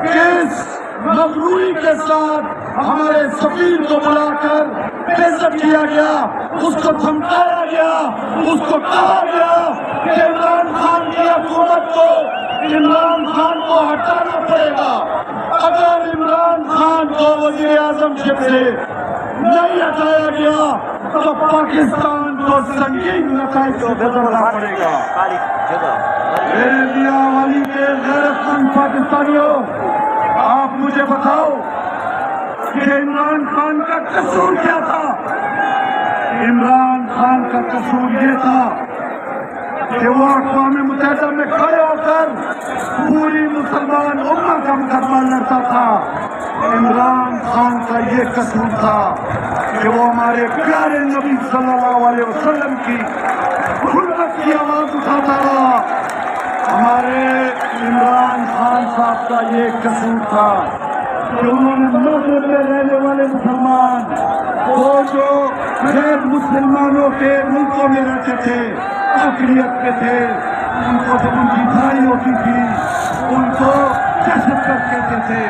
کس مغروری کے ساتھ ہمارے سفیر کو بلا کر بےعزت کیا گیا، اس کو دھمکایا گیا، اس کو کہا گیا کہ عمران خان کی حکومت کو، عمران خان کو ہٹانا پڑے گا۔ اگر عمران خان کو وزیر اعظم شپ سے نہیں ہٹایا گیا تو پاکستان کو سنگین نتائج سے گزرنا پڑے گا۔ میرے میاں والی کے غیرت مند پاکستانیوں، آپ مجھے بتاؤ کہ عمران خان کا قصور کیا تھا؟ عمران خان کا قصور یہ تھا کہ وہ اقوام متحدہ میں کھڑے ہو کر پوری مسلمان امت کا مقدمہ لڑتا تھا۔ عمران خان کا یہ قصور تھا کہ وہ ہمارے پیارے نبی صلی اللہ علیہ وسلم کی غربت کی آواز اٹھاتا رہا۔ ہمارے عمران خان صاحب کا یہ قصور تھا کہ انہوں نے مغرب میں رہنے والے مسلمان، وہ جو غیر مسلمانوں کے ملکوں میں رہتے تھے، اقلیت کے تھے، ان کو جب ان کی بھائی ہوتی تھی ان کو دہشت گرد کہتے تھے۔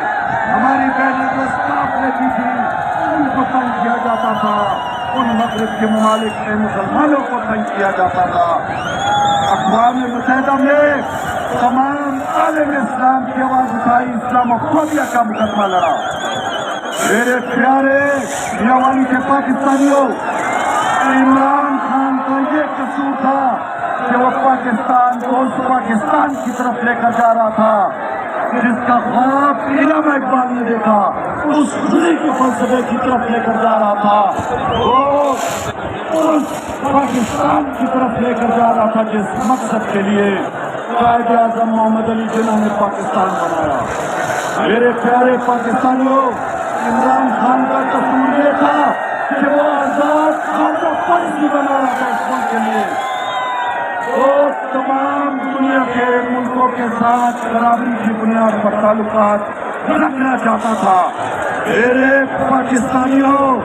ہماری بہنیں جو اسٹاف لیتی تھی ان کو تنگ کیا جاتا تھا، ان مغرب کے ممالک میں مسلمانوں کو تنگ کیا جاتا تھا۔ اقوام متحدہ میں تمام عالم اسلام کی آواز اٹھائی، اسلام و فوبیا کا مقدمہ لڑا۔ میرے پیارے میاں والی کے پاکستانیوں، عمران خان کا یہ قصور تھا کہ وہ پاکستان کو اس پاکستان کی طرف لے کر جا رہا تھا جس کا خواب علامہ اقبال نے دیکھا، اس خودی کے فلسفے کی طرف لے کر جا رہا تھا۔ وہ اس پاکستان کی طرف لے کر جا رہا تھا جس مقصد کے لیے قائد اعظم محمد علی جناح نے پاکستان بنایا۔ میرے پیارے پاکستانیوں، عمران خان کا قصور یہ تھا کہ وہ آزاد خارجہ پالیسی بنا رہا تھا اس ملک کے لیے۔ وہ تمام دنیا کے ملکوں کے ساتھ برابری کی بنیاد پر تعلقات رکھنا چاہتا تھا۔ میرے پاکستانیوں،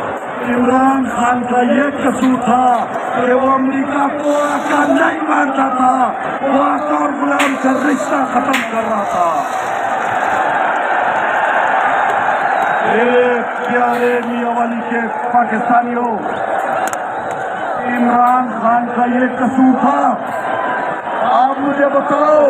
عمران خان کا یہ قصور تھا کہ وہ امریکہ کو آقا نہیں مانتا تھا، وہ آقا اور غلام کا رشتہ ختم کر رہا تھا۔ میرے پیارے میاں والی کے پاکستانیوں، عمران خان کا یہ قصور تھا۔ آپ مجھے بتاؤ